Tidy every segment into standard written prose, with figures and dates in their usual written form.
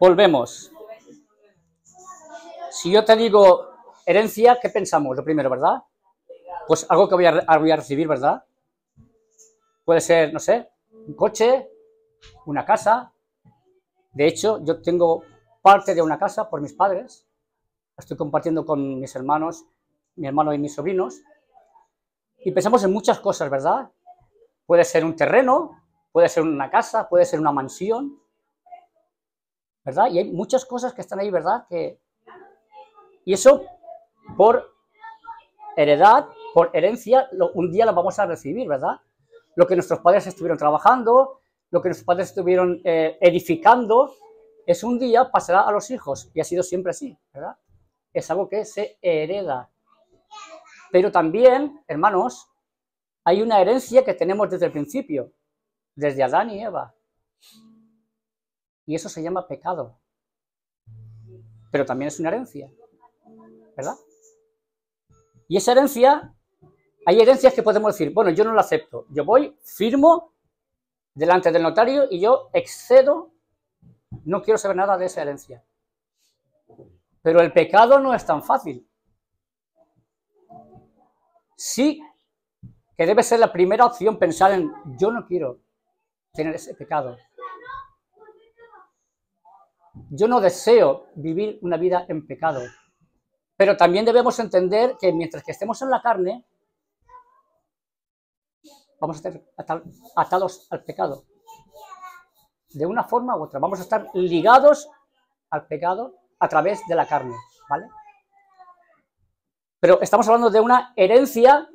Volvemos. Si yo te digo herencia, ¿qué pensamos? Lo primero, ¿verdad? Pues algo que voy a recibir, ¿verdad? Puede ser, no sé, un coche, una casa. De hecho, yo tengo parte de una casa por mis padres. Estoy compartiendo con mis hermanos, mi hermano y mis sobrinos. Y pensamos en muchas cosas, ¿verdad? Puede ser un terreno, puede ser una casa, puede ser una mansión, ¿verdad? Y hay muchas cosas que están ahí, ¿verdad? Y eso, por heredad, por herencia, un día lo vamos a recibir, ¿verdad? Lo que nuestros padres estuvieron trabajando, lo que nuestros padres estuvieron edificando, es un día pasará a los hijos, y ha sido siempre así, ¿verdad? Es algo que se hereda. Pero también, hermanos, hay una herencia que tenemos desde el principio, desde Adán y Eva. Y eso se llama pecado. Pero también es una herencia, ¿verdad? Y esa herencia, hay herencias que podemos decir, bueno, yo no la acepto. Yo voy, firmo delante del notario y yo excedo, no quiero saber nada de esa herencia. Pero el pecado no es tan fácil. Sí que debe ser la primera opción pensar en, yo no quiero tener ese pecado. Yo no deseo vivir una vida en pecado. Pero también debemos entender que mientras que estemos en la carne, vamos a estar atados al pecado. De una forma u otra. Vamos a estar ligados al pecado a través de la carne, ¿vale? Pero estamos hablando de una herencia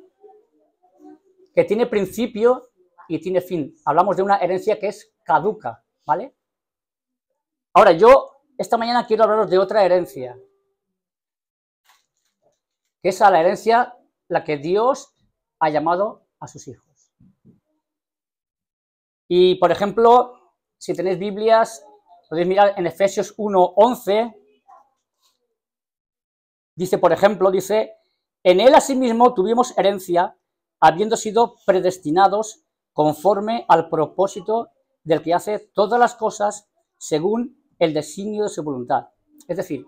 que tiene principio y tiene fin. Hablamos de una herencia que es caduca, ¿vale? Ahora, yo esta mañana quiero hablaros de otra herencia, que es la herencia la que Dios ha llamado a sus hijos. Y, por ejemplo, si tenéis Biblias, podéis mirar en Efesios 1:11, dice, por ejemplo, dice, en él asimismo tuvimos herencia, habiendo sido predestinados conforme al propósito del que hace todas las cosas según el designio de su voluntad. Es decir,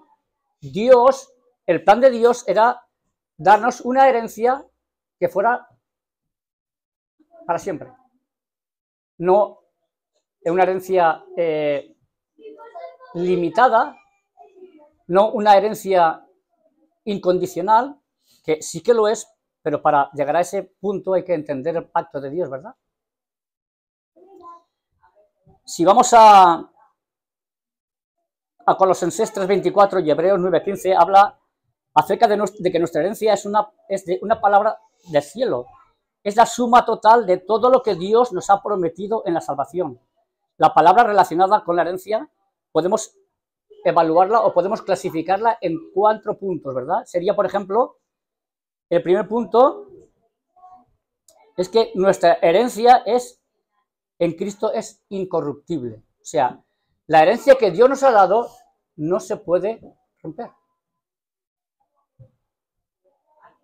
Dios, el plan de Dios era darnos una herencia que fuera para siempre. No una herencia limitada, no una herencia incondicional, que sí que lo es, pero para llegar a ese punto hay que entender el pacto de Dios, ¿verdad? Si vamos a Colosenses 3:24 y Hebreos 9:15, habla acerca de que nuestra herencia es de una palabra del cielo. Es la suma total de todo lo que Dios nos ha prometido en la salvación. La palabra relacionada con la herencia podemos evaluarla o podemos clasificarla en 4 puntos, ¿verdad? Sería, por ejemplo, el primer punto es que nuestra herencia en Cristo es incorruptible. O sea, la herencia que Dios nos ha dado no se puede romper.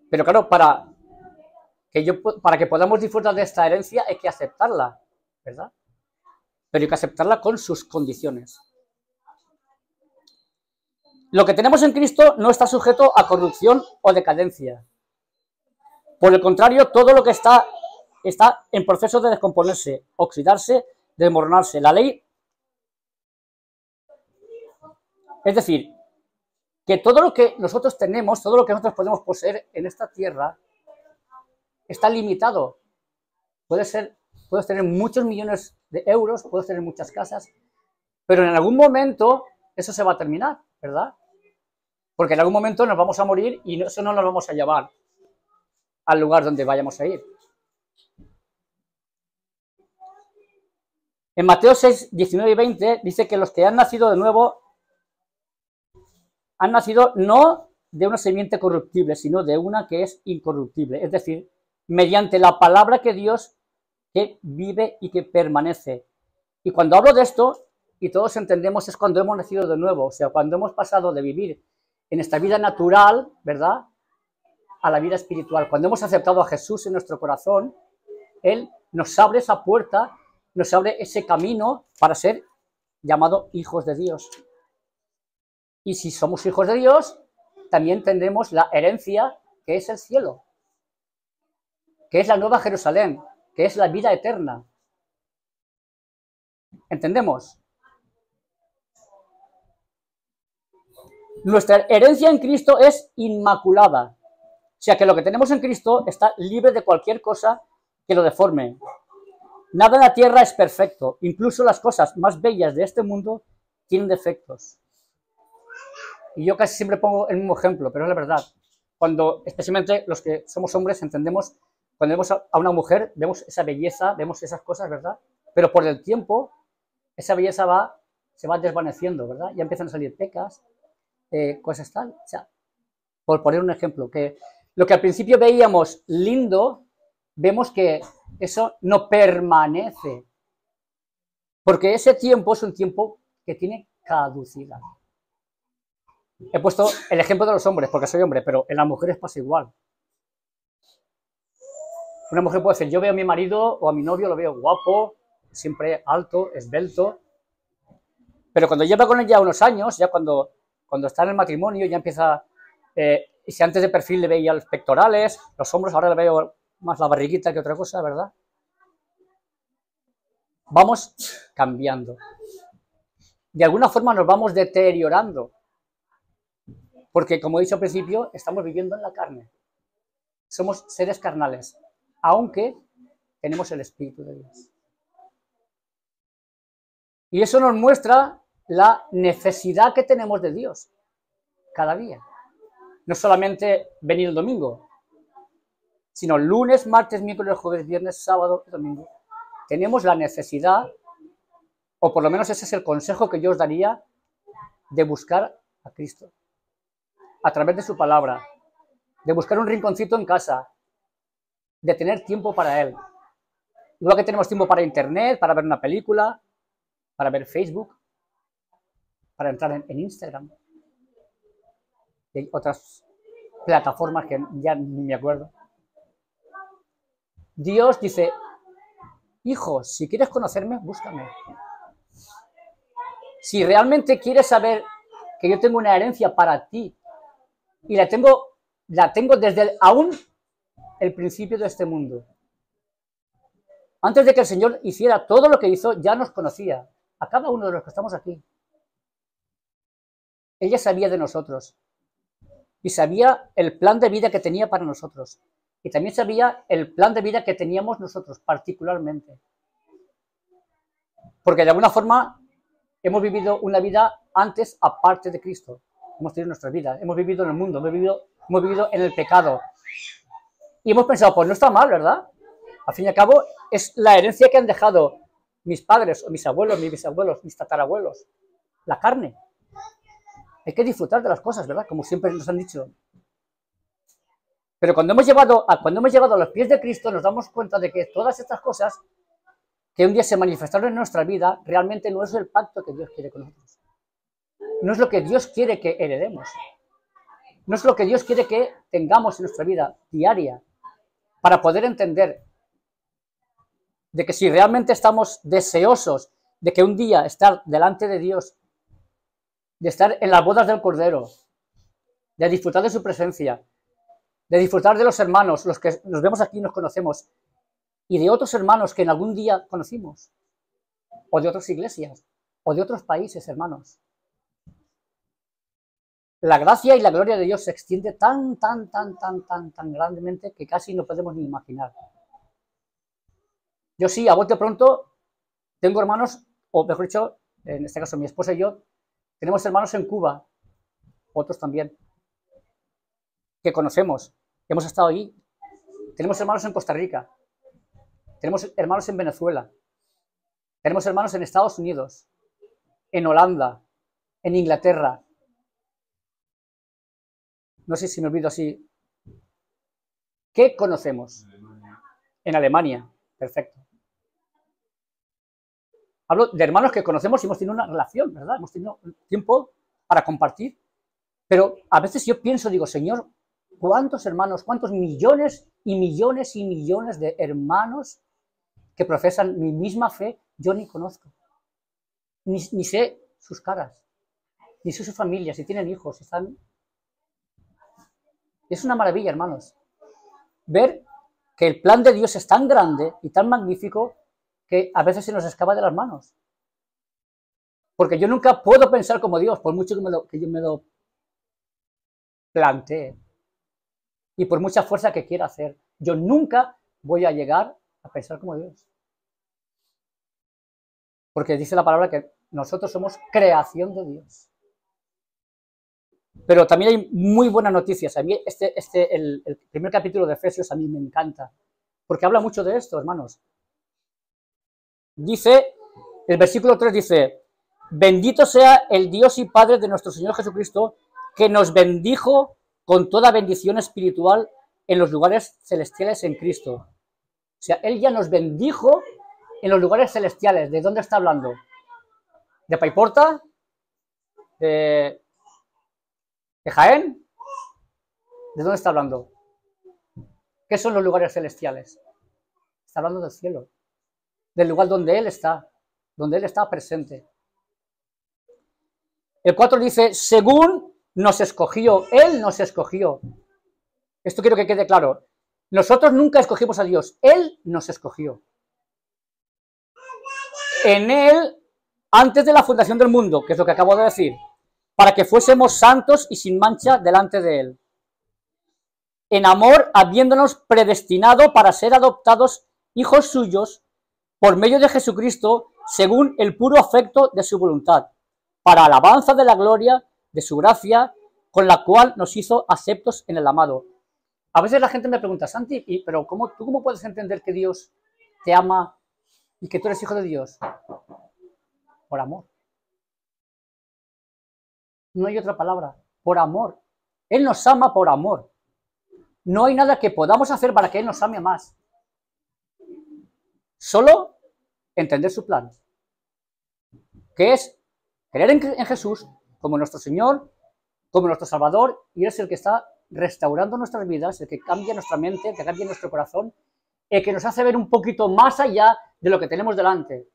Pero claro, para que podamos disfrutar de esta herencia hay que aceptarla, ¿verdad? Pero hay que aceptarla con sus condiciones. Lo que tenemos en Cristo no está sujeto a corrupción o decadencia. Por el contrario, todo lo que está en proceso de descomponerse, oxidarse, desmoronarse. La ley, es decir, que todo lo que nosotros tenemos, todo lo que nosotros podemos poseer en esta tierra, está limitado. Puedes tener muchos millones de euros, puedes tener muchas casas, pero en algún momento eso se va a terminar, ¿verdad? Porque en algún momento nos vamos a morir y eso no nos vamos a llevar al lugar donde vayamos a ir. En Mateo 6, 19 y 20 dice que los que han nacido de nuevo han nacido no de una simiente corruptible, sino de una que es incorruptible, es decir, mediante la palabra que Dios que vive y que permanece. Y cuando hablo de esto, y todos entendemos, es cuando hemos nacido de nuevo, o sea, cuando hemos pasado de vivir en esta vida natural, ¿verdad?, a la vida espiritual. Cuando hemos aceptado a Jesús en nuestro corazón, Él nos abre esa puerta, nos abre ese camino para ser llamados hijos de Dios. Y si somos hijos de Dios, también tendremos la herencia que es el cielo, que es la nueva Jerusalén, que es la vida eterna. ¿Entendemos? Nuestra herencia en Cristo es inmaculada. O sea que lo que tenemos en Cristo está libre de cualquier cosa que lo deforme. Nada en la tierra es perfecto. Incluso las cosas más bellas de este mundo tienen defectos. Y yo casi siempre pongo el mismo ejemplo, pero es la verdad. Cuando, especialmente los que somos hombres, entendemos, cuando vemos a una mujer, vemos esa belleza, vemos esas cosas, ¿verdad? Pero por el tiempo, esa belleza se va desvaneciendo, ¿verdad? Ya empiezan a salir pecas, cosas tal. O sea, por poner un ejemplo, que lo que al principio veíamos lindo, vemos que eso no permanece. Porque ese tiempo es un tiempo que tiene caducidad. He puesto el ejemplo de los hombres, porque soy hombre, pero en las mujeres pasa igual. Una mujer puede decir, yo veo a mi marido o a mi novio, lo veo guapo, siempre alto, esbelto, pero cuando lleva con él ya unos años, ya cuando está en el matrimonio, ya empieza, y si antes de perfil le veía los pectorales, los hombros, ahora le veo más la barriguita que otra cosa, ¿verdad? Vamos cambiando. De alguna forma nos vamos deteriorando. Porque, como he dicho al principio, estamos viviendo en la carne. Somos seres carnales, aunque tenemos el Espíritu de Dios. Y eso nos muestra la necesidad que tenemos de Dios cada día. No solamente venir el domingo, sino lunes, martes, miércoles, jueves, viernes, sábado y domingo. Tenemos la necesidad, o por lo menos ese es el consejo que yo os daría, de buscar a Cristo. A través de su palabra, de buscar un rinconcito en casa, de tener tiempo para Él. Igual que tenemos tiempo para Internet, para ver una película, para ver Facebook, para entrar en Instagram. Y hay otras plataformas que ya ni me acuerdo. Dios dice, hijo, si quieres conocerme, búscame. Si realmente quieres saber que yo tengo una herencia para ti, y la tengo desde aún el principio de este mundo. Antes de que el Señor hiciera todo lo que hizo, ya nos conocía, a cada uno de los que estamos aquí. Ella sabía de nosotros, y sabía el plan de vida que tenía para nosotros, y también sabía el plan de vida que teníamos nosotros, particularmente. Porque de alguna forma hemos vivido una vida antes aparte de Cristo. Hemos tenido nuestra vida, hemos vivido en el mundo, hemos vivido en el pecado. Y hemos pensado, pues no está mal, ¿verdad? Al fin y al cabo, es la herencia que han dejado mis padres, o mis abuelos, mis bisabuelos, mis tatarabuelos. La carne. Hay que disfrutar de las cosas, ¿verdad? Como siempre nos han dicho. Pero cuando hemos llegado a los pies de Cristo, nos damos cuenta de que todas estas cosas que un día se manifestaron en nuestra vida, realmente no es el pacto que Dios quiere con nosotros. No es lo que Dios quiere que heredemos. No es lo que Dios quiere que tengamos en nuestra vida diaria para poder entender de que si realmente estamos deseosos de que un día estar delante de Dios, de estar en las bodas del Cordero, de disfrutar de su presencia, de disfrutar de los hermanos, los que nos vemos aquí y nos conocemos, y de otros hermanos que en algún día conocimos, o de otras iglesias, o de otros países, hermanos. La gracia y la gloria de Dios se extiende tan grandemente que casi no podemos ni imaginar. Yo sí, a bote pronto, tengo hermanos, o mejor dicho, en este caso mi esposa y yo, tenemos hermanos en Cuba, otros también, que conocemos, hemos estado ahí. Tenemos hermanos en Costa Rica, tenemos hermanos en Venezuela, tenemos hermanos en Estados Unidos, en Holanda, en Inglaterra. No sé si me olvido así. ¿Qué conocemos? En Alemania. Perfecto. Hablo de hermanos que conocemos y hemos tenido una relación, ¿verdad? Hemos tenido tiempo para compartir. Pero a veces yo pienso, digo, Señor, ¿cuántos hermanos, cuántos millones y millones y millones de hermanos que profesan mi misma fe yo ni conozco? Ni sé sus caras. ni sus familias, si tienen hijos, están... Es una maravilla, hermanos, ver que el plan de Dios es tan grande y tan magnífico que a veces se nos escapa de las manos. Porque yo nunca puedo pensar como Dios, por mucho que yo me lo plantee y por mucha fuerza que quiera hacer. Yo nunca voy a llegar a pensar como Dios. Porque dice la palabra que nosotros somos creación de Dios. Pero también hay muy buenas noticias. A mí el primer capítulo de Efesios a mí me encanta, porque habla mucho de esto, hermanos. Dice, el versículo 3 dice, bendito sea el Dios y Padre de nuestro Señor Jesucristo, que nos bendijo con toda bendición espiritual en los lugares celestiales en Cristo. O sea, Él ya nos bendijo en los lugares celestiales. ¿De dónde está hablando? ¿De Paiporta? ¿De Jaén? ¿De dónde está hablando? ¿Qué son los lugares celestiales? Está hablando del cielo, del lugar donde Él está presente. El 4 dice, según nos escogió, Él nos escogió. Esto quiero que quede claro. Nosotros nunca escogimos a Dios, Él nos escogió. En Él, antes de la fundación del mundo, que es lo que acabo de decir, para que fuésemos santos y sin mancha delante de Él. En amor, habiéndonos predestinado para ser adoptados hijos suyos por medio de Jesucristo, según el puro afecto de su voluntad, para alabanza de la gloria de su gracia, con la cual nos hizo aceptos en el amado. A veces la gente me pregunta, Santi, pero ¿tú cómo puedes entender que Dios te ama y que tú eres hijo de Dios? Por amor. No hay otra palabra. Por amor. Él nos ama por amor. No hay nada que podamos hacer para que Él nos ame más. Solo entender su plan. Que es creer en Jesús como nuestro Señor, como nuestro Salvador, y es el que está restaurando nuestras vidas, el que cambia nuestra mente, el que cambia nuestro corazón, el que nos hace ver un poquito más allá de lo que tenemos delante.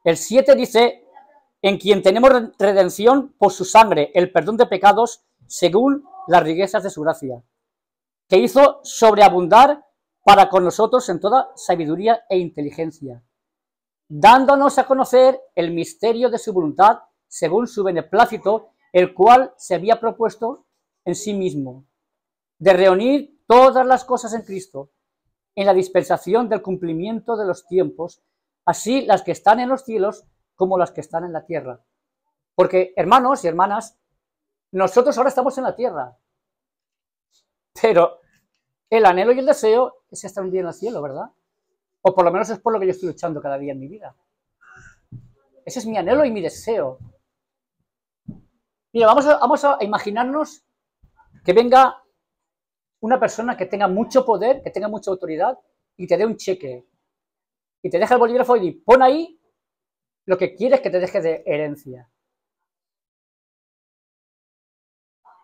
El 7 dice, en quien tenemos redención por su sangre, el perdón de pecados, según las riquezas de su gracia, que hizo sobreabundar para con nosotros en toda sabiduría e inteligencia, dándonos a conocer el misterio de su voluntad, según su beneplácito, el cual se había propuesto en sí mismo, de reunir todas las cosas en Cristo, en la dispensación del cumplimiento de los tiempos, así las que están en los cielos como las que están en la tierra. Porque, hermanos y hermanas, nosotros ahora estamos en la tierra, pero el anhelo y el deseo es estar un día en el cielo, ¿verdad? O por lo menos es por lo que yo estoy luchando cada día en mi vida. Ese es mi anhelo y mi deseo. Mira, vamos a imaginarnos que venga una persona que tenga mucho poder, que tenga mucha autoridad y te dé un cheque. Y te deja el bolígrafo y dice, pon ahí lo que quieres que te deje de herencia.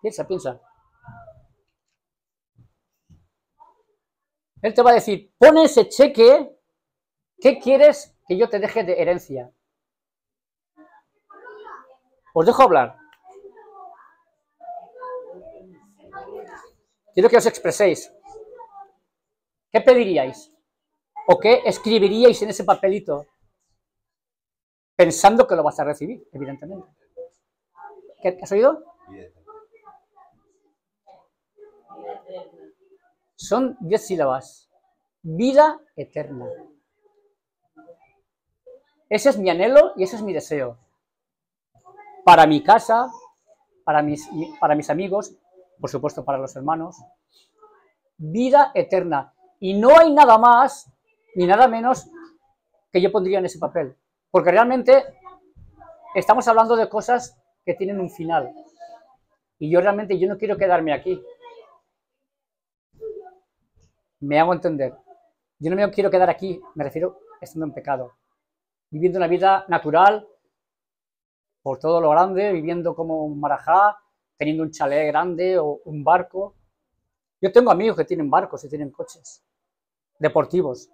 Piensa. Él te va a decir, pon ese cheque, ¿qué quieres que yo te deje de herencia? Os dejo hablar. Quiero que os expreséis. ¿Qué pediríais? ¿O qué escribiríais en ese papelito? Pensando que lo vas a recibir, evidentemente. ¿Qué has oído? Son 10 sílabas. Vida eterna. Ese es mi anhelo y ese es mi deseo. Para mi casa, para mis amigos, por supuesto para los hermanos. Vida eterna. Y no hay nada más ni nada menos que yo pondría en ese papel. Porque realmente estamos hablando de cosas que tienen un final. Y yo no quiero quedarme aquí. Me hago entender. Yo no me quiero quedar aquí, me refiero estando en pecado. Viviendo una vida natural, por todo lo grande, viviendo como un marajá, teniendo un chalet grande o un barco. Yo tengo amigos que tienen barcos y tienen coches deportivos,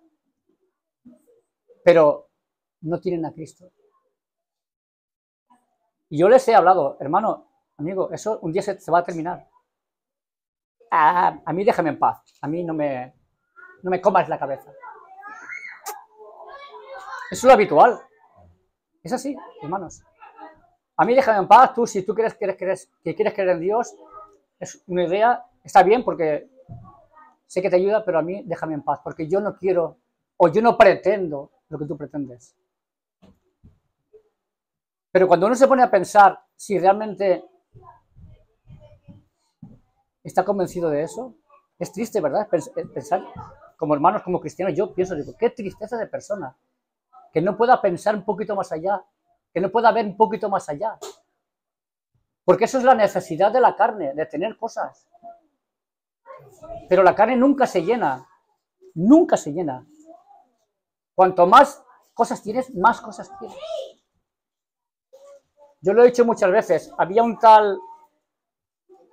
pero no tienen a Cristo. Y yo les he hablado, hermano, amigo, eso un día se va a terminar. A mí déjame en paz, a mí no me comas la cabeza. Eso es lo habitual. Es así, hermanos. A mí déjame en paz, tú, si tú quieres creer en Dios, es una idea, está bien porque sé que te ayuda, pero a mí déjame en paz, porque yo no quiero, o yo no pretendo lo que tú pretendes. Pero cuando uno se pone a pensar si realmente está convencido de eso, es triste, ¿verdad? Pensar, como hermanos, como cristianos, yo pienso, digo, qué tristeza de persona, que no pueda pensar un poquito más allá, que no pueda ver un poquito más allá. Porque eso es la necesidad de la carne, de tener cosas. Pero la carne nunca se llena, nunca se llena. Cuanto más cosas tienes, más cosas tienes. Yo lo he dicho muchas veces, había un tal,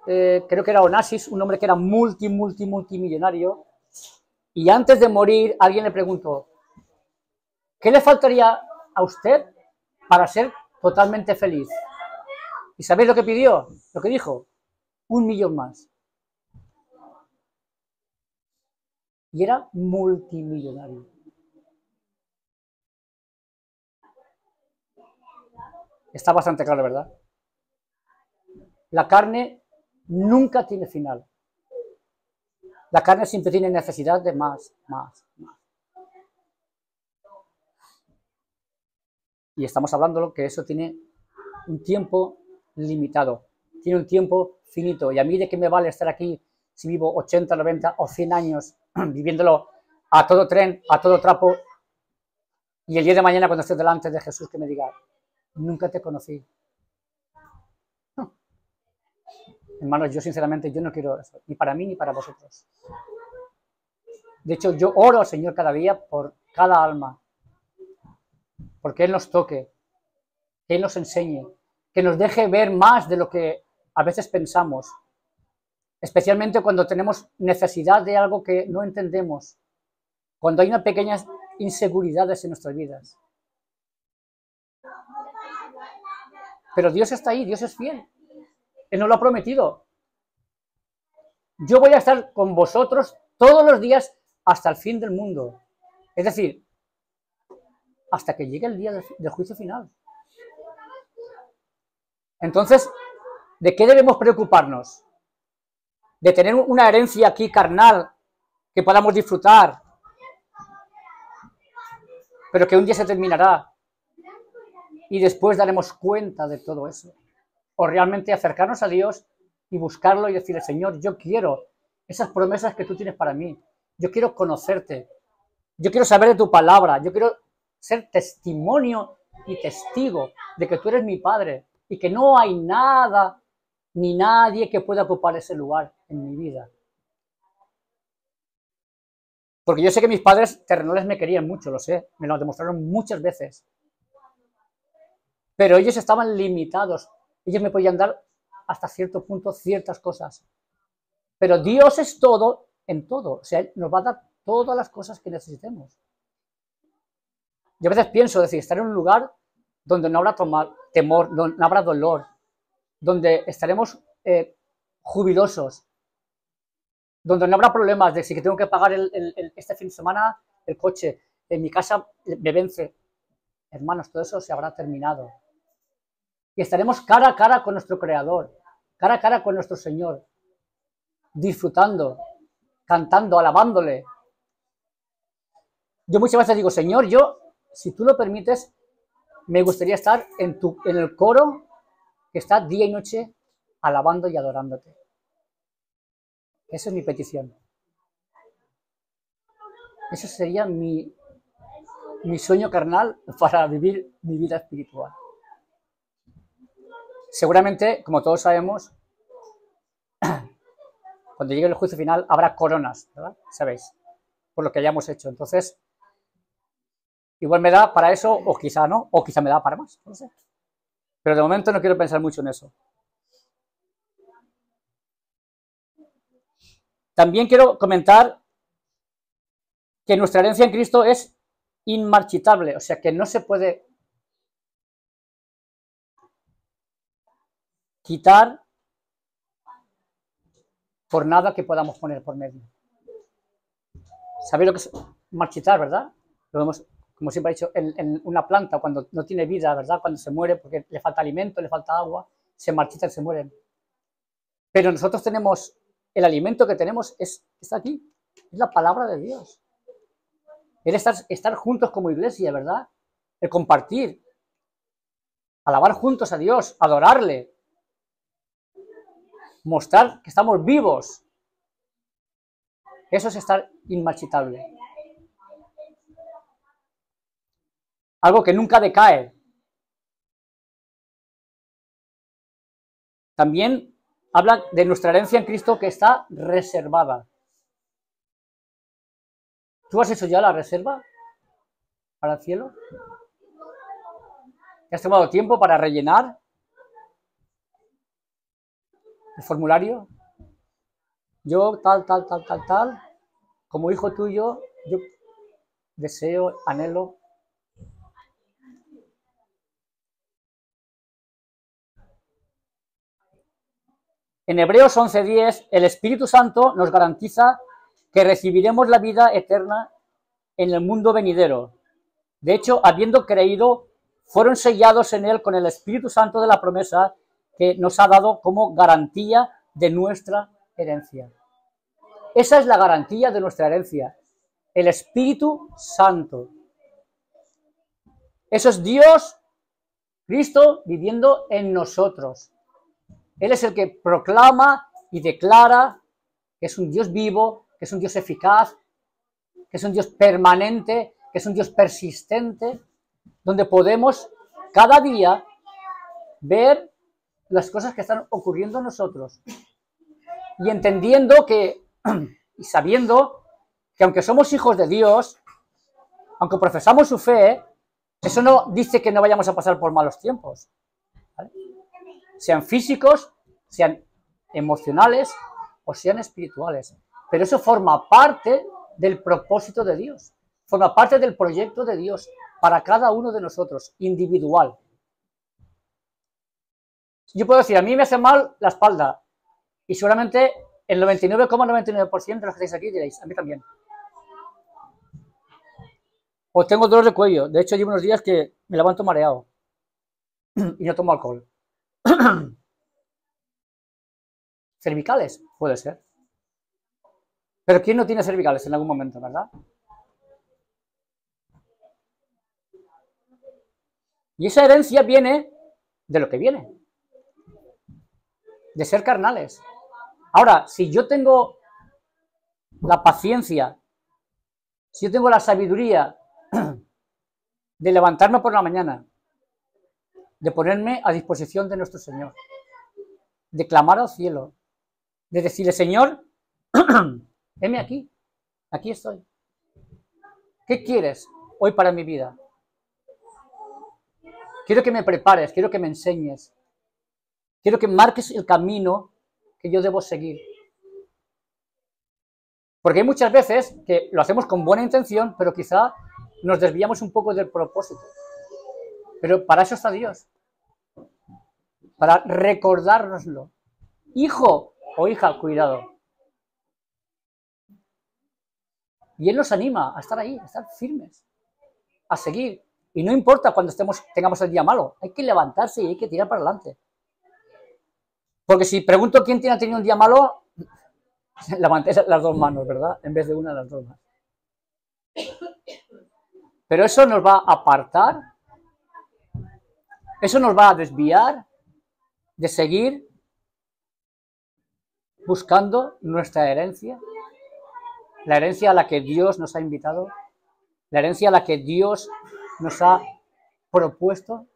creo que era Onassis, un hombre que era multimillonario, y antes de morir alguien le preguntó, ¿qué le faltaría a usted para ser totalmente feliz? ¿Y sabéis lo que pidió? Lo que dijo, 1 millón más. Y era multimillonario. Está bastante claro, ¿verdad? La carne nunca tiene final. La carne siempre tiene necesidad de más. Y estamos hablando que eso tiene un tiempo limitado, tiene un tiempo finito. Y a mí de qué me vale estar aquí si vivo 80, 90 o 100 años viviéndolo a todo tren, a todo trapo, y el día de mañana cuando esté delante de Jesús que me diga, nunca te conocí. No. Hermanos, yo sinceramente yo no quiero eso, ni para mí ni para vosotros. De hecho, yo oro al Señor cada día por cada alma, porque Él nos toque, que Él nos enseñe, que nos deje ver más de lo que a veces pensamos, especialmente cuando tenemos necesidad de algo que no entendemos, cuando hay unas pequeñas inseguridades en nuestras vidas. Pero Dios está ahí, Dios es fiel. Él nos lo ha prometido. Yo voy a estar con vosotros todos los días hasta el fin del mundo. Es decir, hasta que llegue el día del juicio final. Entonces, ¿de qué debemos preocuparnos? ¿De tener una herencia aquí carnal que podamos disfrutar, pero que un día se terminará y después daremos cuenta de todo eso? ¿O realmente acercarnos a Dios y buscarlo y decirle, Señor, yo quiero esas promesas que tú tienes para mí, yo quiero conocerte, yo quiero saber de tu palabra, yo quiero ser testimonio y testigo de que tú eres mi Padre y que no hay nada ni nadie que pueda ocupar ese lugar en mi vida? Porque yo sé que mis padres terrenales me querían mucho, lo sé, me lo demostraron muchas veces. Pero ellos estaban limitados, ellos me podían dar hasta cierto punto ciertas cosas. Pero Dios es todo en todo, o sea, Él nos va a dar todas las cosas que necesitemos. Yo a veces pienso, decir, estar en un lugar donde no habrá temor, donde no habrá dolor, donde estaremos jubilosos, donde no habrá problemas de si que tengo que pagar este fin de semana el coche, en mi casa me vence. Hermanos, todo eso se habrá terminado. Y estaremos cara a cara con nuestro Creador, cara a cara con nuestro Señor, disfrutando, cantando, alabándole. Yo muchas veces digo, Señor, si tú lo permites, me gustaría estar en el coro que está día y noche alabando y adorándote. Esa es mi petición. Ese sería mi sueño carnal para vivir mi vida espiritual. Seguramente, como todos sabemos, cuando llegue el juicio final habrá coronas, ¿verdad? ¿Sabéis? Por lo que hayamos hecho. Entonces, igual me da para eso, o quizá no, o quizá me da para más, no sé. Pero de momento no quiero pensar mucho en eso. También quiero comentar que nuestra herencia en Cristo es inmarchitable, o sea que no se puede quitar por nada que podamos poner por medio. ¿Sabéis lo que es marchitar, verdad? Lo vemos, como siempre he dicho, en una planta cuando no tiene vida, ¿verdad? Cuando se muere porque le falta alimento, le falta agua, se marchitan, se mueren. Pero nosotros tenemos, el alimento que tenemos está aquí, es la palabra de Dios. El estar juntos como iglesia, ¿verdad? El compartir, alabar juntos a Dios, adorarle, mostrar que estamos vivos. Eso es estar inmarchitable. Algo que nunca decae. También habla de nuestra herencia en Cristo que está reservada. ¿Tú has hecho ya la reserva para el cielo? ¿Te has tomado tiempo para rellenar el formulario? Yo tal, como hijo tuyo, yo deseo, anhelo. En Hebreos 11:10, el Espíritu Santo nos garantiza que recibiremos la vida eterna en el mundo venidero. De hecho, habiendo creído, fueron sellados en él con el Espíritu Santo de la promesa que nos ha dado como garantía de nuestra herencia. Esa es la garantía de nuestra herencia, el Espíritu Santo. Eso es Dios, Cristo, viviendo en nosotros. Él es el que proclama y declara que es un Dios vivo, que es un Dios eficaz, que es un Dios permanente, que es un Dios persistente, donde podemos cada día ver las cosas que están ocurriendo en nosotros y entendiendo que, y sabiendo que aunque somos hijos de Dios, aunque profesamos su fe, eso no dice que no vayamos a pasar por malos tiempos, ¿vale? Sean físicos, sean emocionales o sean espirituales. Pero eso forma parte del propósito de Dios, forma parte del proyecto de Dios para cada uno de nosotros, individual. Yo puedo decir, a mí me hace mal la espalda y seguramente el 99,99% de los que estáis aquí diréis, a mí también. O tengo dolor de cuello, de hecho llevo unos días que me levanto mareado y no tomo alcohol. Cervicales, puede ser. Pero ¿quién no tiene cervicales en algún momento, verdad? Y esa herencia viene de lo que viene, de ser carnales. Ahora, si yo tengo la paciencia, si yo tengo la sabiduría de levantarme por la mañana, de ponerme a disposición de nuestro Señor, de clamar al cielo, de decirle, Señor, heme aquí, aquí estoy. ¿Qué quieres hoy para mi vida? Quiero que me prepares, quiero que me enseñes, quiero que marques el camino que yo debo seguir. Porque hay muchas veces que lo hacemos con buena intención, pero quizá nos desviamos un poco del propósito. Pero para eso está Dios, para recordárnoslo. Hijo o hija, cuidado. Y Él nos anima a estar ahí, a estar firmes, a seguir. Y no importa cuando tengamos el día malo, hay que levantarse y hay que tirar para adelante. Porque si pregunto quién ha tenido un día malo, levantéis las dos manos, ¿verdad? En vez de una, las dos manos. Pero eso nos va a apartar, eso nos va a desviar de seguir buscando nuestra herencia, la herencia a la que Dios nos ha invitado, la herencia a la que Dios nos ha propuesto.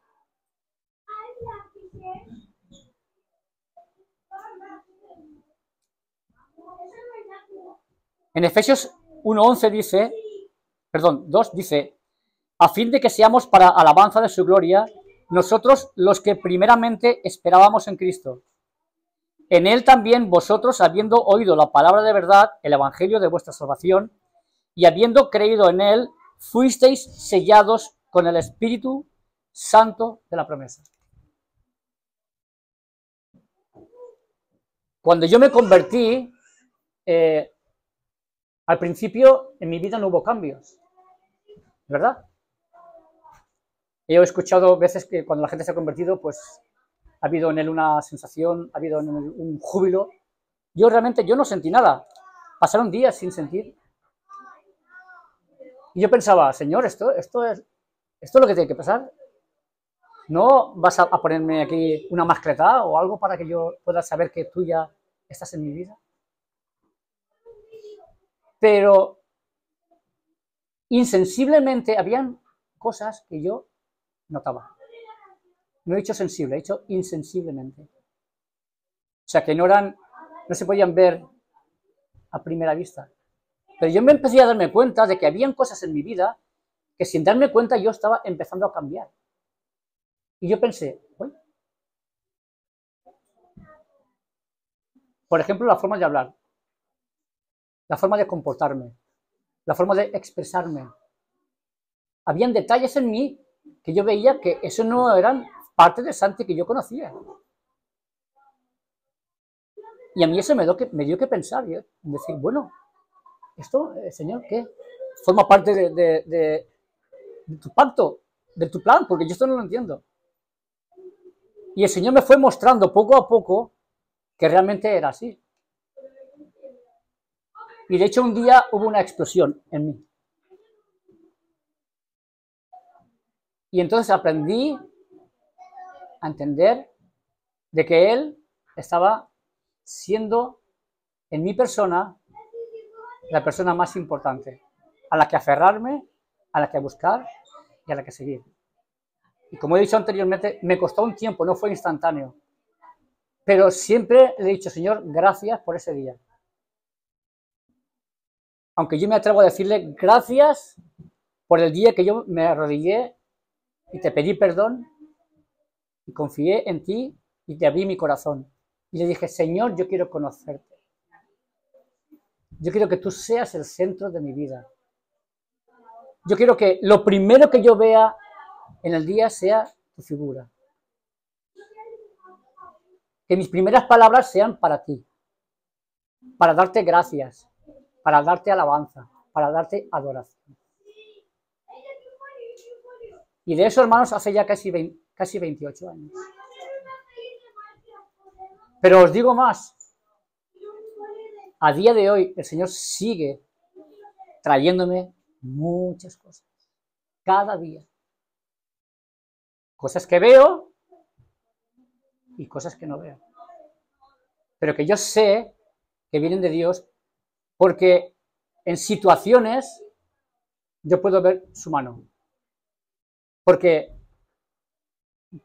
En Efesios 1:11 dice, 2 dice, a fin de que seamos para alabanza de su gloria, nosotros los que primeramente esperábamos en Cristo. En él también vosotros, habiendo oído la palabra de verdad, el evangelio de vuestra salvación, y habiendo creído en él, fuisteis sellados con el Espíritu Santo de la promesa. Cuando yo me convertí, al principio en mi vida no hubo cambios, ¿verdad? Yo he escuchado veces que cuando la gente se ha convertido, pues ha habido en él una sensación, ha habido en él un júbilo. Yo realmente no sentí nada. Pasaron días sin sentir. Y yo pensaba, Señor, esto es lo que tiene que pasar. ¿No vas a ponerme aquí una mascleta o algo para que yo pueda saber que tú ya estás en mi vida? Pero insensiblemente habían cosas que yo notaba. No he dicho sensible, he dicho insensiblemente. O sea, que no se podían ver a primera vista. Pero yo me empecé a darme cuenta de que habían cosas en mi vida que sin darme cuenta yo estaba empezando a cambiar. Y yo pensé, uy. Por ejemplo, la forma de hablar, la forma de comportarme, la forma de expresarme. Habían detalles en mí que yo veía que eso no eran parte de Santi que yo conocía. Y a mí eso me dio que pensar, decir, bueno, esto, Señor, ¿qué? Forma parte de tu pacto, de tu plan, porque yo esto no lo entiendo. Y el Señor me fue mostrando poco a poco que realmente era así. Y de hecho un día hubo una explosión en mí. Y entonces aprendí a entender de que Él estaba siendo en mi persona la persona más importante, a la que aferrarme, a la que buscar y a la que seguir. Y como he dicho anteriormente, me costó un tiempo, no fue instantáneo. Pero siempre le he dicho, Señor, gracias por ese día. Aunque yo me atrevo a decirle gracias por el día que yo me arrodillé y te pedí perdón y confié en ti y te abrí mi corazón. Y le dije, Señor, yo quiero conocerte. Yo quiero que tú seas el centro de mi vida. Yo quiero que lo primero que yo vea en el día sea tu figura. Que mis primeras palabras sean para ti, para darte gracias, para darte alabanza, para darte adoración. Y de eso, hermanos, hace ya casi 28 años. Pero os digo más. A día de hoy, el Señor sigue trayéndome muchas cosas. Cada día. Cosas que veo y cosas que no veo. Pero que yo sé que vienen de Dios porque en situaciones yo puedo ver su mano. Porque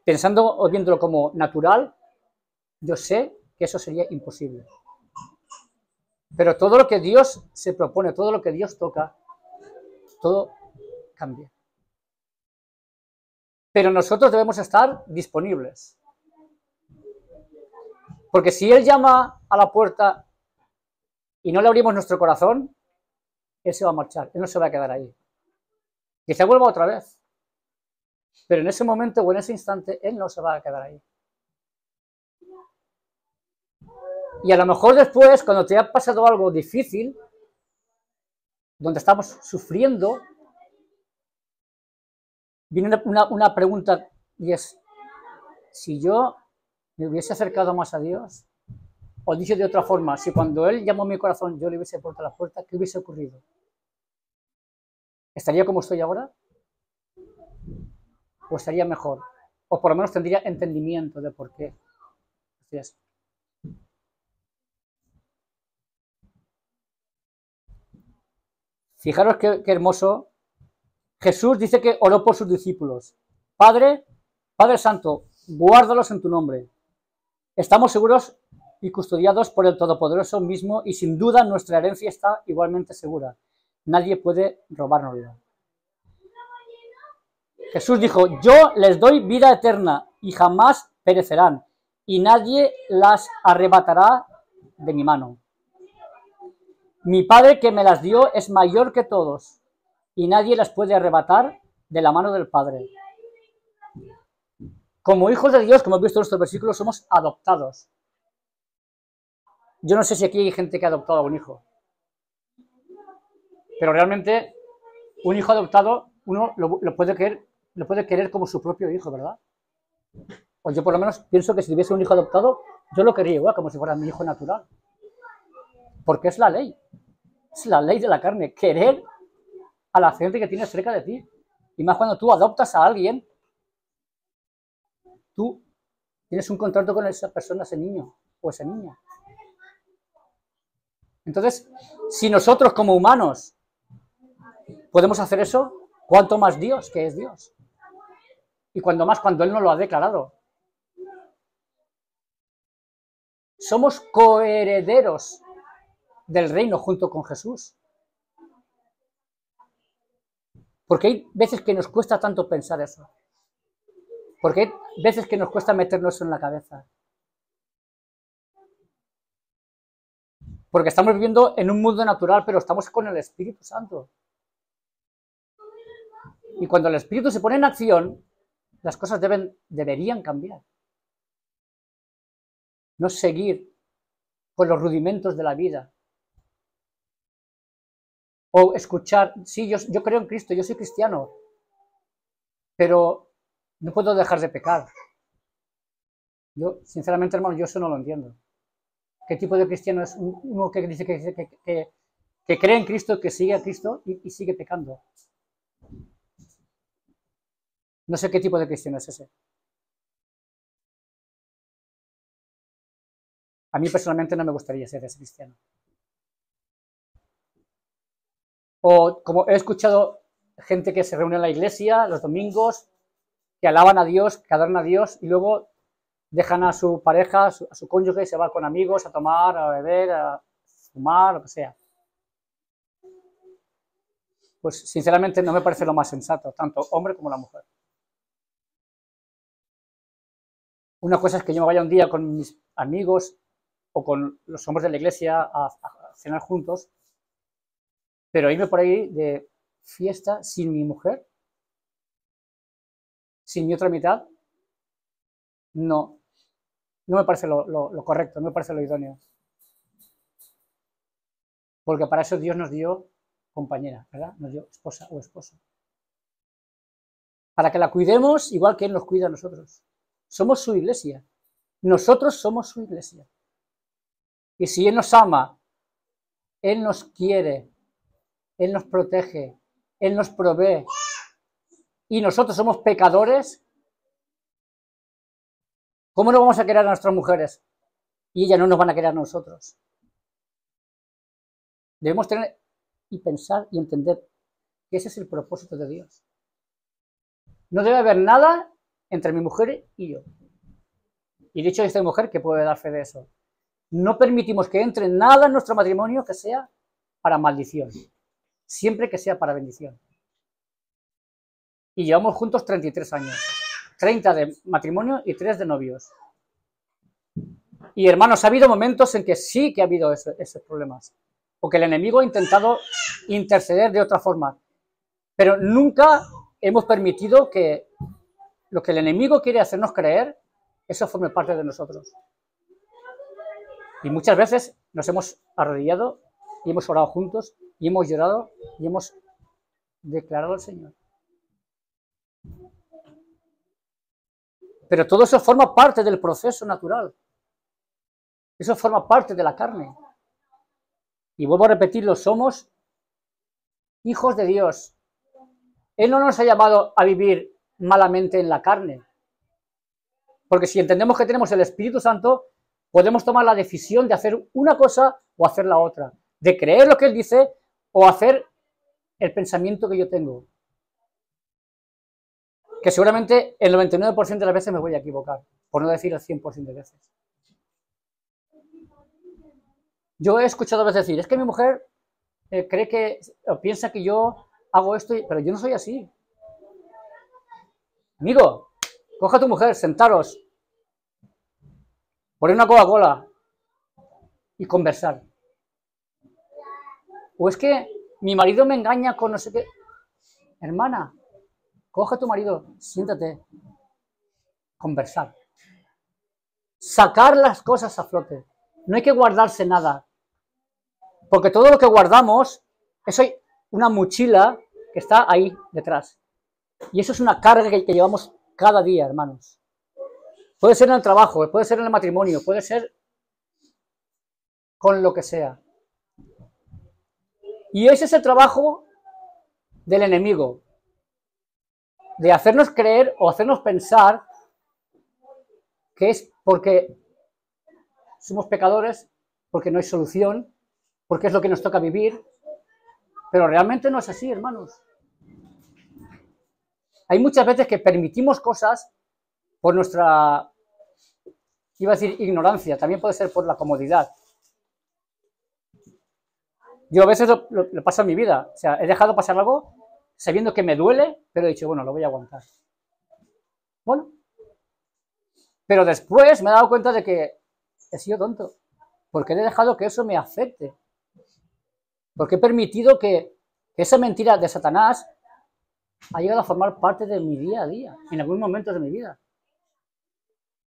pensando o viéndolo como natural, yo sé que eso sería imposible. Pero todo lo que Dios se propone, todo lo que Dios toca, todo cambia. Pero nosotros debemos estar disponibles. Porque si Él llama a la puerta y no le abrimos nuestro corazón, Él se va a marchar, Él no se va a quedar ahí. Quizá vuelva otra vez. Pero en ese momento o en ese instante, Él no se va a quedar ahí. Y a lo mejor después, cuando te ha pasado algo difícil, donde estamos sufriendo, viene una pregunta y es, si yo me hubiese acercado más a Dios, o dicho de otra forma, si cuando Él llamó a mi corazón yo le hubiese puesto la puerta, ¿qué hubiese ocurrido? ¿Estaría como estoy ahora? ¿O estaría mejor? O por lo menos tendría entendimiento de por qué. Así es. Fijaros qué hermoso. Jesús dice que oró por sus discípulos. Padre Santo, guárdalos en tu nombre. Estamos seguros y custodiados por el Todopoderoso mismo y sin duda nuestra herencia está igualmente segura. Nadie puede robárnosla. Jesús dijo, yo les doy vida eterna y jamás perecerán y nadie las arrebatará de mi mano. Mi Padre que me las dio es mayor que todos y nadie las puede arrebatar de la mano del Padre. Como hijos de Dios, como hemos visto en estos versículos, somos adoptados. Yo no sé si aquí hay gente que ha adoptado a un hijo, pero realmente un hijo adoptado uno lo puede querer como su propio hijo, ¿verdad? O yo por lo menos pienso que si tuviese un hijo adoptado, yo lo quería igual, como si fuera mi hijo natural. Porque es la ley de la carne, querer a la gente que tienes cerca de ti. Y más cuando tú adoptas a alguien, tú tienes un contrato con esa persona, ese niño o esa niña. Entonces, si nosotros como humanos podemos hacer eso, ¿cuánto más Dios, que es Dios? Y cuando más, cuando Él nos lo ha declarado. Somos coherederos del reino junto con Jesús. Porque hay veces que nos cuesta tanto pensar eso. Porque hay veces que nos cuesta meternos en la cabeza. Porque estamos viviendo en un mundo natural, pero estamos con el Espíritu Santo. Y cuando el Espíritu se pone en acción, las cosas deberían cambiar. No seguir con los rudimentos de la vida. O escuchar, sí, yo creo en Cristo, yo soy cristiano, pero no puedo dejar de pecar. Yo, sinceramente, hermano, yo eso no lo entiendo. ¿Qué tipo de cristiano es uno que dice que cree en Cristo, que sigue a Cristo y sigue pecando? No sé qué tipo de cristiano es ese. A mí personalmente no me gustaría ser ese cristiano. O como he escuchado gente que se reúne en la iglesia los domingos, que alaban a Dios, que adoran a Dios y luego dejan a su pareja, a su cónyuge y se va con amigos a tomar, a beber, a fumar, lo que sea. Pues sinceramente no me parece lo más sensato, tanto hombre como la mujer. Una cosa es que yo me vaya un día con mis amigos o con los hombres de la iglesia a cenar juntos, pero irme por ahí de fiesta sin mi mujer, sin mi otra mitad, no me parece lo correcto, no me parece lo idóneo. Porque para eso Dios nos dio compañera, ¿verdad? Nos dio esposa o esposo. Para que la cuidemos igual que Él nos cuida a nosotros. Somos su iglesia. Nosotros somos su iglesia. Y si Él nos ama, Él nos quiere, Él nos protege, Él nos provee, y nosotros somos pecadores, ¿cómo no vamos a querer a nuestras mujeres? Y ellas no nos van a querer a nosotros. Debemos tener y pensar y entender que ese es el propósito de Dios. No debe haber nada entre mi mujer y yo. Y de hecho, esta mujer que puede dar fe de eso. No permitimos que entre nada en nuestro matrimonio que sea para maldición. Siempre que sea para bendición. Y llevamos juntos 33 años. 30 de matrimonio y 3 de novios. Y hermanos, ha habido momentos en que sí que ha habido esos problemas. Porque el enemigo ha intentado interceder de otra forma. Pero nunca hemos permitido que lo que el enemigo quiere hacernos creer, eso forme parte de nosotros. Y muchas veces nos hemos arrodillado y hemos orado juntos y hemos llorado y hemos declarado al Señor. Pero todo eso forma parte del proceso natural. Eso forma parte de la carne. Y vuelvo a repetirlo, somos hijos de Dios. Él no nos ha llamado a vivir malamente en la carne. Porque si entendemos que tenemos el Espíritu Santo, podemos tomar la decisión de hacer una cosa o hacer la otra. De creer lo que Él dice o hacer el pensamiento que yo tengo. Que seguramente el 99% de las veces me voy a equivocar, por no decir el 100% de veces. Yo he escuchado a veces decir, es que mi mujer cree que, o piensa que yo hago esto, pero yo no soy así. Amigo, coja a tu mujer, sentaros, poner una Coca-Cola y conversar. O es que mi marido me engaña con no sé qué. Hermana, coge a tu marido, siéntate, conversar. Sacar las cosas a flote. No hay que guardarse nada, porque todo lo que guardamos es una mochila que está ahí detrás. Y eso es una carga que llevamos cada día, hermanos. Puede ser en el trabajo, puede ser en el matrimonio, puede ser con lo que sea. Y ese es el trabajo del enemigo, de hacernos creer o hacernos pensar que es porque somos pecadores, porque no hay solución, porque es lo que nos toca vivir, pero realmente no es así, hermanos. Hay muchas veces que permitimos cosas por nuestra, iba a decir ignorancia, también puede ser por la comodidad. Yo a veces lo paso en mi vida, o sea, he dejado pasar algo sabiendo que me duele, pero he dicho, bueno, lo voy a aguantar. Bueno, pero después me he dado cuenta de que he sido tonto, porque he dejado que eso me afecte, porque he permitido que esa mentira de Satanás ha llegado a formar parte de mi día a día, en algún momento de mi vida.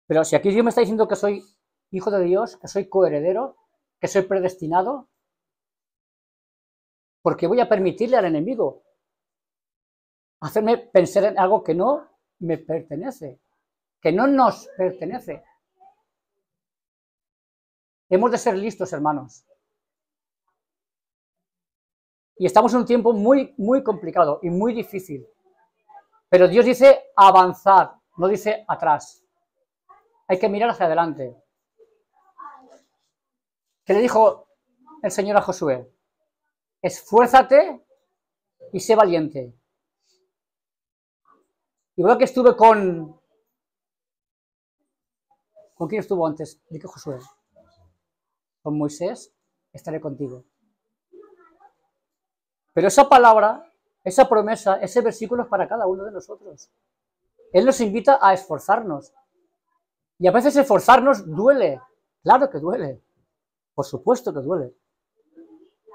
Pero si aquí Dios me está diciendo que soy hijo de Dios, que soy coheredero, que soy predestinado, ¿por qué voy a permitirle al enemigo hacerme pensar en algo que no me pertenece, que no nos pertenece? Hemos de ser listos, hermanos. Y estamos en un tiempo muy, muy complicado y muy difícil. Pero Dios dice avanzar, no dice atrás. Hay que mirar hacia adelante. ¿Qué le dijo el Señor a Josué? Esfuérzate y sé valiente. Igual que estuve ¿con quién estuvo antes? Dijo Josué. Con Moisés estaré contigo. Pero esa palabra, esa promesa, ese versículo es para cada uno de nosotros. Él nos invita a esforzarnos. Y a veces esforzarnos duele. Claro que duele. Por supuesto que duele.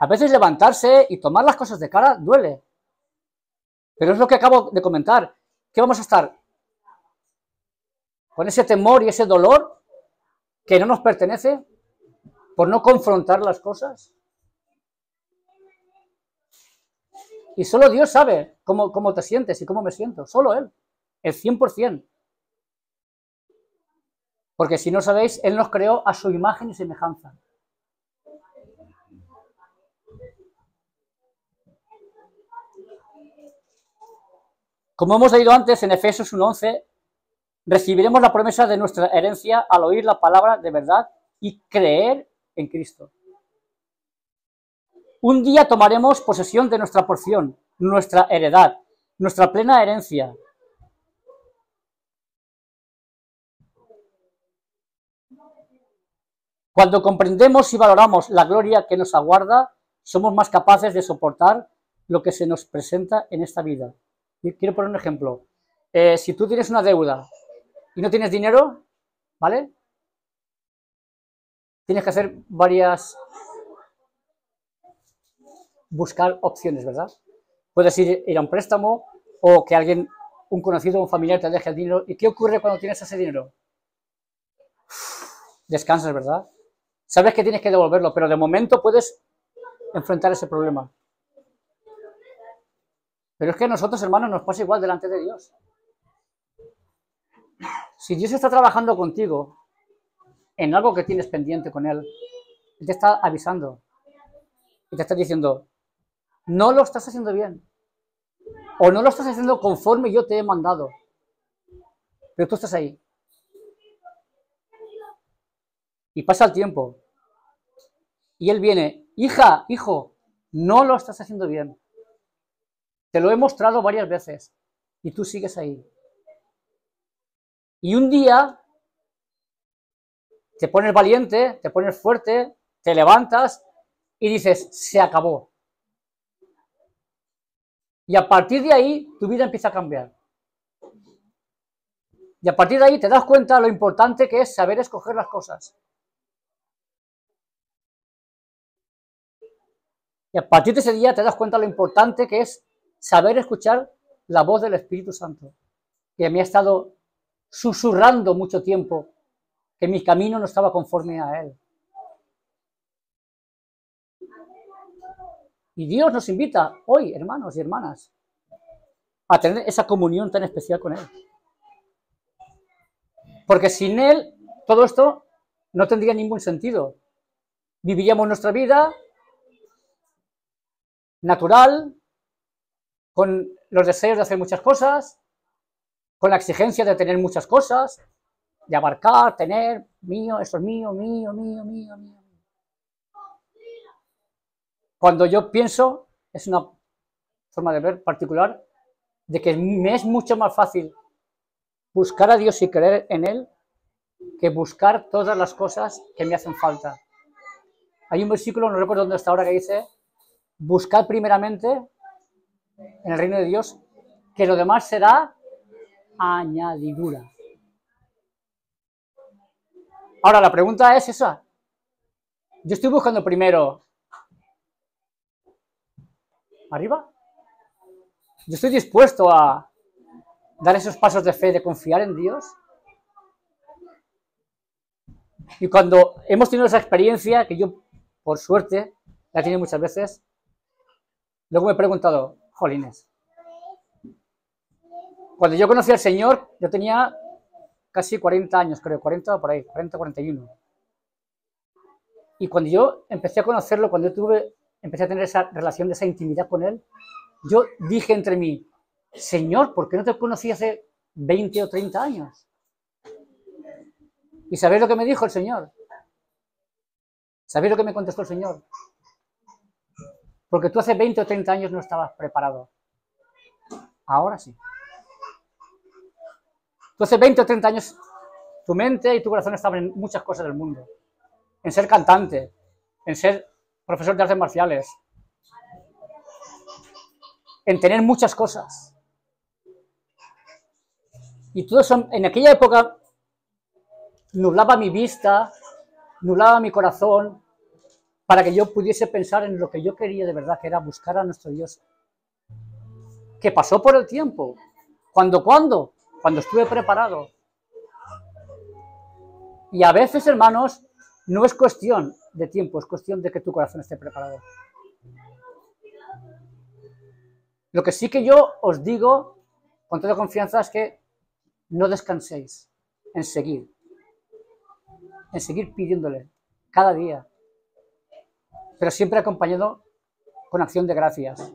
A veces levantarse y tomar las cosas de cara duele. Pero es lo que acabo de comentar. ¿Qué vamos a estar? ¿Con ese temor y ese dolor que no nos pertenece? ¿Por no confrontar las cosas? Y solo Dios sabe cómo te sientes y cómo me siento. Solo Él. El 100%. Porque si no sabéis, Él nos creó a su imagen y semejanza. Como hemos leído antes en Efesios 1:11, recibiremos la promesa de nuestra herencia al oír la palabra de verdad y creer en Cristo. Un día tomaremos posesión de nuestra porción, nuestra heredad, nuestra plena herencia. Cuando comprendemos y valoramos la gloria que nos aguarda, somos más capaces de soportar lo que se nos presenta en esta vida. Quiero poner un ejemplo. Si tú tienes una deuda y no tienes dinero, ¿vale? Tienes que hacer buscar opciones, ¿verdad? Puedes ir a un préstamo o que alguien, un conocido o un familiar te deje el dinero. ¿Y qué ocurre cuando tienes ese dinero? Descansas, ¿verdad? Sabes que tienes que devolverlo, pero de momento puedes enfrentar ese problema. Pero es que a nosotros, hermanos, nos pasa igual delante de Dios. Si Dios está trabajando contigo en algo que tienes pendiente con Él, Él te está avisando y te está diciendo, no lo estás haciendo bien o no lo estás haciendo conforme yo te he mandado, pero tú estás ahí. Y pasa el tiempo y Él viene, hija, hijo, no lo estás haciendo bien. Te lo he mostrado varias veces y tú sigues ahí. Y un día te pones valiente, te pones fuerte, te levantas y dices, se acabó. Y a partir de ahí, tu vida empieza a cambiar. Y a partir de ahí te das cuenta de lo importante que es saber escoger las cosas. Y a partir de ese día te das cuenta de lo importante que es saber escuchar la voz del Espíritu Santo, que me ha estado susurrando mucho tiempo que mi camino no estaba conforme a Él. Y Dios nos invita hoy, hermanos y hermanas, a tener esa comunión tan especial con Él. Porque sin Él, todo esto no tendría ningún sentido. Viviríamos nuestra vida natural, con los deseos de hacer muchas cosas, con la exigencia de tener muchas cosas, de abarcar, tener, mío, esto es mío, mío, mío, mío, mío. Cuando yo pienso, es una forma de ver particular, de que me es mucho más fácil buscar a Dios y creer en Él que buscar todas las cosas que me hacen falta. Hay un versículo, no recuerdo dónde está ahora, que dice: buscad primeramente en el reino de Dios, que lo demás será añadidura. Ahora, la pregunta es esa. Yo estoy buscando primero arriba. Yo estoy dispuesto a dar esos pasos de fe, de confiar en Dios. Y cuando hemos tenido esa experiencia, que yo, por suerte, la he tenido muchas veces, luego me he preguntado, jolines, cuando yo conocí al Señor, yo tenía casi 40 años, creo, 40 por ahí, 40, 41. Y cuando yo empecé a conocerlo, cuando yo empecé a tener esa relación, de esa intimidad con Él, yo dije entre mí, Señor, ¿por qué no te conocí hace 20 o 30 años? ¿Y sabéis lo que me dijo el Señor? ¿Sabéis lo que me contestó el Señor? Porque tú hace 20 o 30 años no estabas preparado. Ahora sí. Tú hace 20 o 30 años, tu mente y tu corazón estaban en muchas cosas del mundo. En ser cantante, en ser profesor de artes marciales, en tener muchas cosas. Y todo eso en aquella época nublaba mi vista, nublaba mi corazón, para que yo pudiese pensar en lo que yo quería de verdad, que era buscar a nuestro Dios. Que pasó por el tiempo. ¿Cuándo? Cuando estuve preparado. Y a veces, hermanos, no es cuestión de tiempo, es cuestión de que tu corazón esté preparado. Lo que sí que yo os digo con toda confianza es que no descanséis en seguir pidiéndole cada día, pero siempre acompañado con acción de gracias,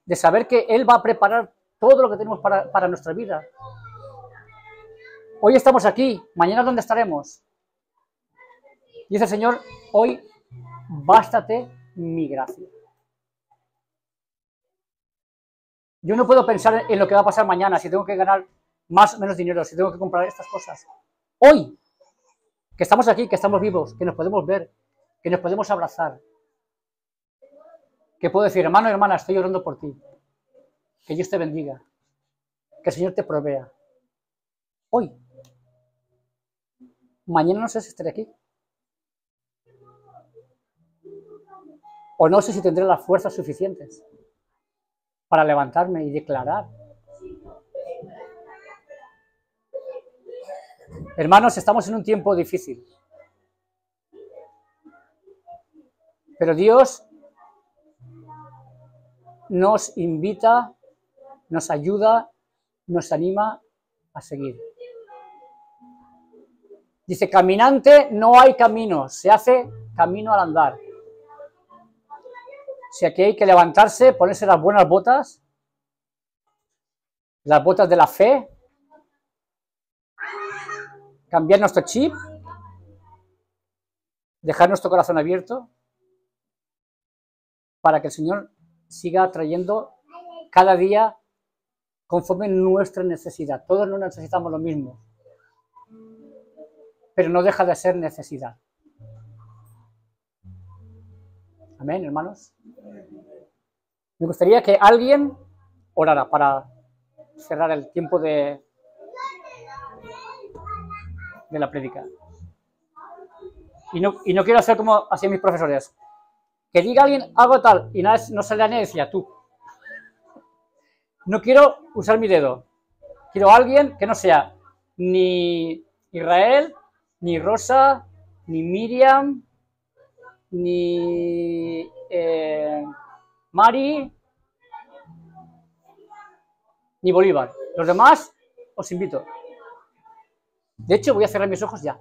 de saber que Él va a preparar todo lo que tenemos para nuestra vida. Hoy estamos aquí, mañana ¿dónde estaremos? Dice el Señor, hoy bástate mi gracia. Yo no puedo pensar en lo que va a pasar mañana, si tengo que ganar más o menos dinero, si tengo que comprar estas cosas. Hoy, que estamos aquí, que estamos vivos, que nos podemos ver, que nos podemos abrazar, que puedo decir, hermano, hermana, estoy orando por ti, que Dios te bendiga, que el Señor te provea. Hoy. Mañana no sé si estaré aquí. O no sé si tendré las fuerzas suficientes para levantarme y declarar. Hermanos, estamos en un tiempo difícil. Pero Dios nos invita, nos ayuda, nos anima a seguir. Dice, caminante no hay camino, se hace camino al andar. Si aquí hay que levantarse, ponerse las buenas botas, las botas de la fe, cambiar nuestro chip, dejar nuestro corazón abierto para que el Señor siga trayendo cada día conforme nuestra necesidad. Todos no necesitamos lo mismo, pero no deja de ser necesidad. Amén, hermanos. Me gustaría que alguien orara para cerrar el tiempo de la prédica. Y no quiero hacer como hacían mis profesores. Que diga alguien algo tal y no se le decía tú. No quiero usar mi dedo. Quiero a alguien que no sea ni Israel, ni Rosa, ni Miriam, ni Mari, ni Bolívar. Los demás os invito. De hecho, voy a cerrar mis ojos ya.